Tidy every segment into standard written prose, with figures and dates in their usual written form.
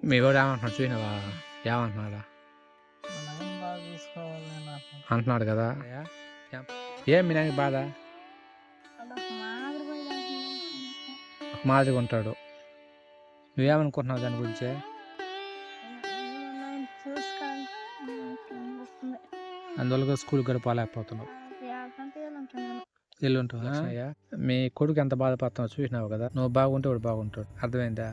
మీ వాడు ఏమంటున్నాడు చూసినావా? ఏమంటున్నాడా అంటున్నాడు కదా? ఏం మీ నాయనకి బాధ? ఒక మాదిరిగా ఉంటాడు. నువ్వేమనుకుంటున్నావు దాని గురించి? అందువల్ల స్కూల్ గడపలేకపోతున్నావు. ఎల్లుంటావా? మీ కొడుకు ఎంత బాధపడుతున్నావు చూసినావు కదా? నువ్వు బాగుంటే వాడు బాగుంటాడు. అర్థమైందా?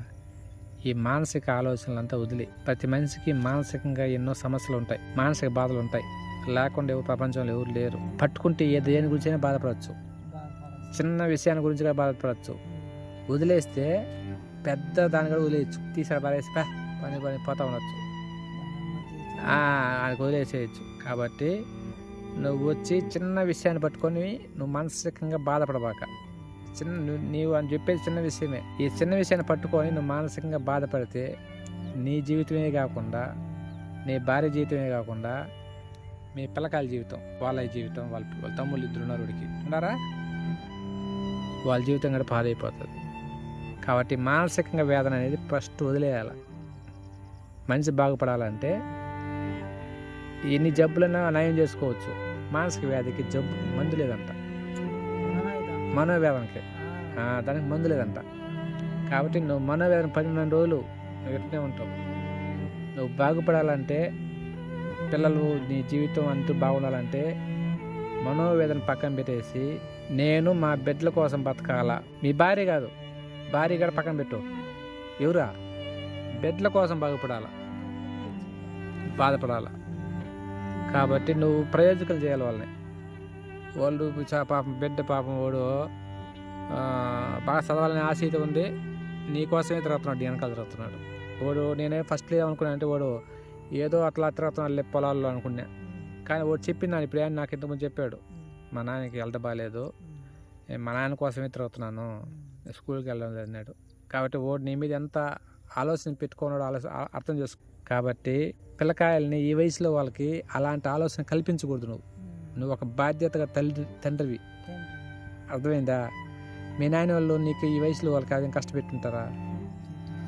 ఈ మానసిక ఆలోచనలంతా వదిలి, ప్రతి మనిషికి మానసికంగా ఎన్నో సమస్యలు ఉంటాయి, మానసిక బాధలు ఉంటాయి. లేకుండా ప్రపంచంలో ఎవరు లేరు. పట్టుకుంటే దేని గురించి బాధపడవచ్చు, చిన్న విషయాన్ని గురించి కూడా బాధపడవచ్చు. వదిలేస్తే పెద్ద దాన్ని కూడా వదిలేయచ్చు. తీసాడు పారేసి పని పోతా ఉండొచ్చు, ఆయనకు వదిలేసేయచ్చు. కాబట్టి నువ్వు వచ్చి చిన్న విషయాన్ని పట్టుకొని నువ్వు మానసికంగా బాధపడబాక. నీవు అని చెప్పేది చిన్న విషయమే. ఈ చిన్న విషయాన్ని పట్టుకొని నువ్వు మానసికంగా బాధపడితే నీ జీవితమే కాకుండా, నీ భార్య జీవితమే కాకుండా, మీ పిల్లకాయల జీవితం, వాళ్ళ జీవితం, వాళ్ళ తమ్ముళ్ళు ఇద్దరు ఉన్నారు, వాడికి ఉన్నారా, వాళ్ళ జీవితం కూడా పాడైపోతుంది. కాబట్టి మానసికంగా వేదన అనేది ఫస్ట్ వదిలేయాలి. మనిషి బాగుపడాలంటే ఎన్ని జబ్బులైనా నయం చేసుకోవచ్చు. మానసిక వ్యాధికి జబ్బు మందు లేదంట, మనోవేదనకి దానికి మందు లేదంట. కాబట్టి నువ్వు మనోవేదన 12 రోజులు నువ్వు ఎట్నే ఉంటావు. నువ్వు బాగుపడాలంటే, పిల్లలు నీ జీవితం అంటూ బాగుండాలంటే మనోవేదన పక్కన పెట్టేసి నేను మా బిడ్డల కోసం బతకాలా. మీ భార్య కాదు, భార్య కూడా పక్కన పెట్టు. ఎవరా? బిడ్డల కోసం బాగుపడాలా, బాధపడాలా. కాబట్టి నువ్వు ప్రయోజకులు చేయాలి వాళ్ళని. వాళ్ళు పాపం బిడ్డ పాపం వాడు బాగా చదవాలని ఆశ అయితే ఉంది, నీకోసమే తిరుగుతున్నాడు, వెనకాల తిరుగుతున్నాడు వాడు. నేనే ఫస్ట్ ఏమనుకున్నా అంటే వాడు ఏదో అట్లా తిరుగుతున్నాడు పొలాల్లో అనుకున్నా. కానీ వాడు చెప్పినాను ఇప్పుడు నాకు ఇంతకుముందు చెప్పాడు, మా నాన్నకి హెల్త్ బాగాలేదు, మా నాన్న కోసమే తిరుగుతున్నాను, స్కూల్కి వెళ్ళడం అన్నాడు. కాబట్టి వాడు నీ మీద ఎంత ఆలోచన పెట్టుకున్నాడు అర్థం చేసుకో. కాబట్టి పిల్లకాయల్ని ఈ వయసులో వాళ్ళకి అలాంటి ఆలోచన కల్పించకూడదు. నువ్వు ఒక బాధ్యతగా తండ్రివి. అర్థమైందా? మీ నాయన వాళ్ళు నీకు ఈ వయసులో వాళ్ళకి అదేం కష్టపెట్టుంటారా?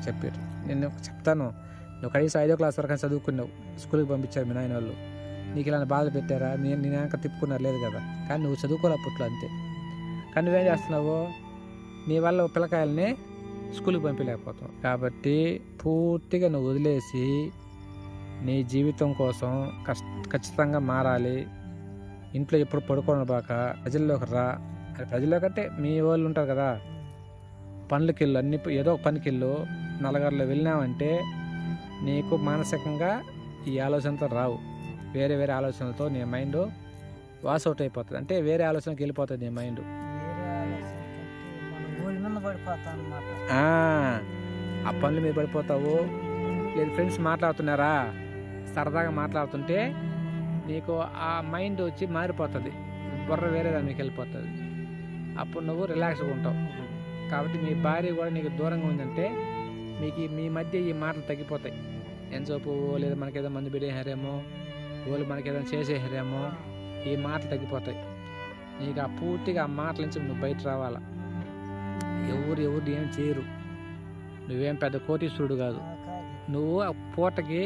చెప్పారు. నేను చెప్తాను, నువ్వు కనీసం 5వ క్లాస్ వరకు చదువుకున్నావు, స్కూల్కి పంపించారు మీ నాయన వాళ్ళు, నీకు ఇలాంటి బాధలు పెట్టారా? నీ నాయనక తిప్పుకున్నారు లేదు కదా. కానీ నువ్వు చదువుకోలే అప్పట్లో, అంతే. కానీ నువ్వేం చేస్తున్నావు? నీ వల్ల పిల్లకాయల్ని స్కూల్కి పంపించలేకపోతావు. కాబట్టి పూర్తిగా నువ్వు వదిలేసి నీ జీవితం కోసం ఖచ్చితంగా మారాలి. ఇంట్లో ఎప్పుడు పడుకోవడం బాక ప్రజల్లోకి రా. ప్రజల్లోకి అంటే మీ వాళ్ళు ఉంటారు కదా, పనులకెళ్ళు, అన్ని ఏదో ఒక పనికెళ్ళు. నలుగురిలో వెళ్ళినావంటే నీకు మానసికంగా ఈ ఆలోచనతో రావు. వేరే వేరే ఆలోచనలతో నీ మైండ్ వాషౌట్ అయిపోతుంది. అంటే వేరే ఆలోచనకి వెళ్ళిపోతుంది నీ మైండ్. ఆ పనుల మీద పడిపోతావు. లేదు ఫ్రెండ్స్ మాట్లాడుతున్నారా, సరదాగా మాట్లాడుతుంటే నీకు ఆ మైండ్ వచ్చి మారిపోతుంది, బుర్ర వేరే దానికి వెళ్ళిపోతుంది. అప్పుడు నువ్వు రిలాక్స్గా ఉంటావు. కాబట్టి మీ భార్య కూడా నీకు దూరంగా ఉందంటే మీ మధ్య ఈ మాటలు తగ్గిపోతాయి. ఎంతసేపు లేదా మనకేదో మందు పెట్టేసారేమో, వాళ్ళు మనకేదైనా చేసేసారేమో, ఈ మాటలు తగ్గిపోతాయి. నీకు ఆ పూర్తిగా ఆ మాటల నుంచి నువ్వు బయట రావాలా. ఎవరు ఏం చేయరు. నువ్వేం పెద్ద కోటీశ్వరుడు కాదు. నువ్వు ఆ పూటకి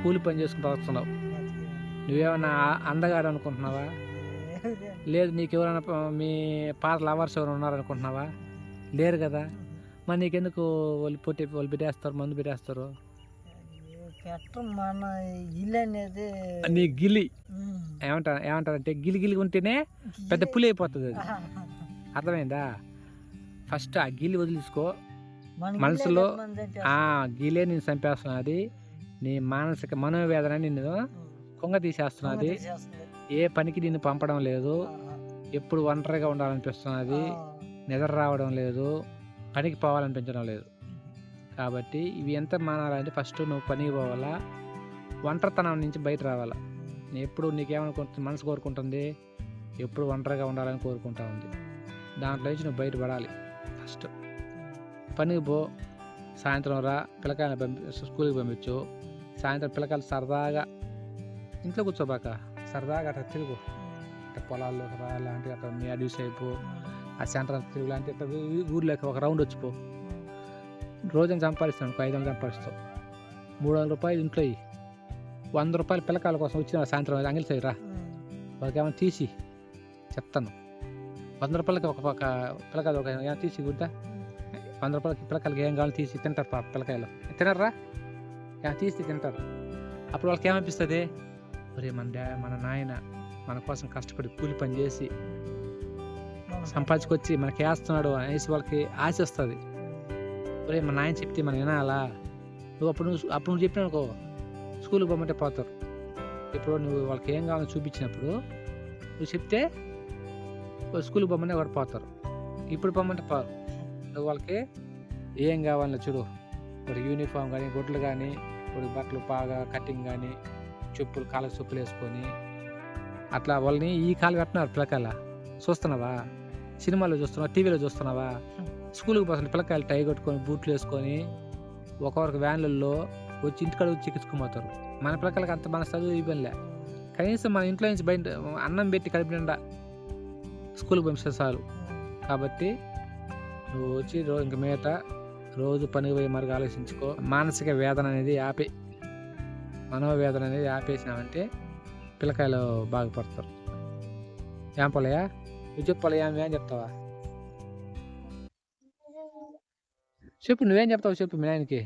కూలి పని చేసుకుని వస్తున్నావు. నువ్వేమన్నా అందగాడు అనుకుంటున్నావా? లేదు. నీకు ఎవరైనా మీ పాత లవర్స్ ఎవరైనా ఉన్నారనుకుంటున్నావా? లేరు కదా. మరి నీకెందుకు వాళ్ళు పెట్టేస్తారు, మందు పెట్టేస్తారు? నీ గిలి ఏమంటారంటే గిలి ఉంటేనే పెద్ద పులి అయిపోతుంది అది. అర్థమైందా? ఫస్ట్ ఆ గిల్లి వదిలేసుకో. మనసులో గిలే నేను చంపేస్తున్నది, నీ మానసిక మనోవేదన నిన్ను కొంగ తీసేస్తున్నది. ఏ పనికి నిన్ను పంపడం లేదు. ఎప్పుడు ఒంటరిగా ఉండాలనిపిస్తున్నది, నిద్ర రావడం లేదు, పనికి పోవాలనిపించడం లేదు. కాబట్టి ఇవి ఎంత మానాలంటే ఫస్ట్ నువ్వు పనికి పోవాలా, ఒంటరితనం నుంచి బయట రావాలా. ఎప్పుడు నీకేమనుకుంటుంది, మనసు కోరుకుంటుంది, ఎప్పుడు ఒంటరిగా ఉండాలని కోరుకుంటా ఉంది. దాంట్లో నుంచి నువ్వు బయటపడాలి. ఫస్ట్ పనికి పో, సాయంత్రం రా, పిల్లకాయలు స్కూల్కి పంపించు. సాయంత్రం పిల్లకాయలు సరదాగా ఇంట్లో కూర్చోబాక, సరదాగా అట్లా తిరుగు. అట్లా పొలాల్లోకి రా, లాంటి అట్లా మీ అడ్యూస్ అయిపో, ఆ సెంటర్ తిరుగు లాంటి ఊర్లోకి ఒక రౌండ్ వచ్చిపో. రోజున సంపాదిస్తాను, 500 సంపాదిస్తావు. 300 రూపాయలు ఇంట్లో 100 రూపాయలు పిల్లకాయల కోసం వచ్చిన సాయంత్రం అంగిలి సైడ్ రా, వాళ్ళకి ఏమైనా తీసి చెప్తాను. 100 రూపాయలకి ఒక పిల్లకాయలు ఒక ఏమైనా తీసి గుద్దా, 100 రూపాయలకి పిల్లకాయలకి ఏం కావాలో తీసి తింటారు పిల్లకాయలు, తినర్రా, ఏమైనా తీసి తింటారు. అప్పుడు వాళ్ళకి ఏమనిపిస్తుంది, ఒరే మన నాయన మన కోసం కష్టపడి కూలి పని చేసి సంపాదించుకొచ్చి మనకి వేస్తున్నాడు అనేసి వాళ్ళకి ఆశ వస్తుంది. ఒరే మన నాయన చెప్తే మనం వినాలా, అప్పుడు నువ్వు చెప్పినా అనుకో స్కూల్కి పోమంటే పోతారు. ఇప్పుడు నువ్వు వాళ్ళకి ఏం కావాలో చూపించినప్పుడు నువ్వు చెప్తే స్కూల్కి పోమంటే వాడు పోతారు. ఇప్పుడు పోమంటే పోరు. నువ్వు వాళ్ళకి ఏం కావాలో చూడు, ఒక యూనిఫామ్ కానీ, గుడ్లు కానీ, ఒక బట్టలు బాగా కటింగ్ కానీ, చెప్పులు కాళ్ళకి చెప్పులు వేసుకొని అట్లా వాళ్ళని ఈ కాలు కట్టినారు పిల్లకాయల. చూస్తున్నావా, సినిమాలో చూస్తున్నావా, టీవీలో చూస్తున్నావా, స్కూల్కి పోతున్న పిల్లకాయలు టై కట్టుకొని బూట్లు వేసుకొని ఒకరికి వ్యాన్లలో వచ్చి ఇంటికాడ వచ్చి ఎక్కించుకుపోతారు. మన పిల్లకాయలకి అంత మన చదువు ఇవ్వలే, కనీసం మన ఇంట్లో నుంచి బయట అన్నం పెట్టి కడుపు నిండా స్కూల్కి పంపిస్తే చాలు. కాబట్టి నువ్వు వచ్చి ఇంక మీదట రోజు పనికి పోయే మార్గం ఆలోచించుకో. మానసిక వేదన అనేది మనోవేదన అనేది ఆపేసినామంటే పిల్లకాయలు బాగుపడతారు. ఏం పొలయా నువ్వు చెప్పాలయా, నువ్వేం చెప్తావా చెప్పు, నువ్వేం చెప్తావు చెప్పు మీ నాయనకి.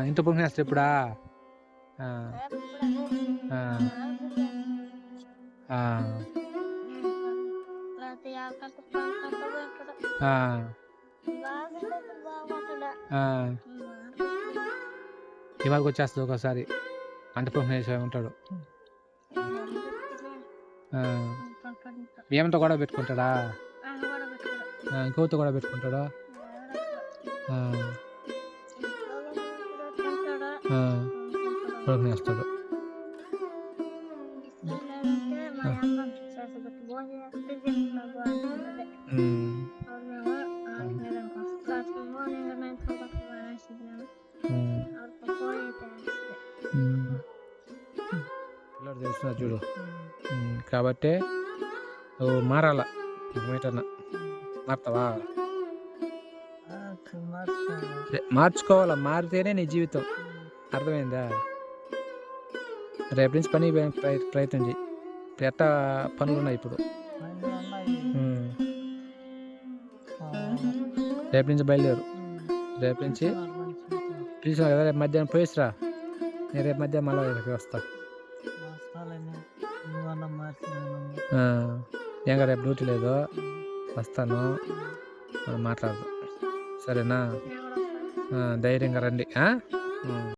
ఇంట్లో పంపినేస్తారు ఇప్పుడా, ఇవాళకి వచ్చేస్తుంది ఒకసారి అంట పంపిణీ ఉంటాడు. ఏమంతా గొడవ పెట్టుకుంటాడా, ఇంకోతో గొడవ పెట్టుకుంటాడా, పంపిణేస్తాడు. పిల్లడు తెలిసిన చూడు. కాబట్టి నువ్వు మారాల, మీటన్నా మారుతావా, మార్చుకోవాలా, మారితేనే నీ జీవితం. అర్థమైందా? రేపు నుంచి పని ప్రయత్నం చేయి. ఇప్పుడు ఎట్టా పనులు ఉన్నాయి ఇప్పుడు, రేపు నుంచి బయలుదేరు. రేపు నుంచి పిలిచిన కదా, రేపు మధ్యాహ్నం పోయిస్రా. నేను రేపు మధ్యాహ్నం మళ్ళీ ఇక్కడికి వస్తా. ఇంకా రేపు డ్యూటీ లేదు, వస్తాను, మాట్లాడదు. సరేనా? ధైర్యంగా రండి.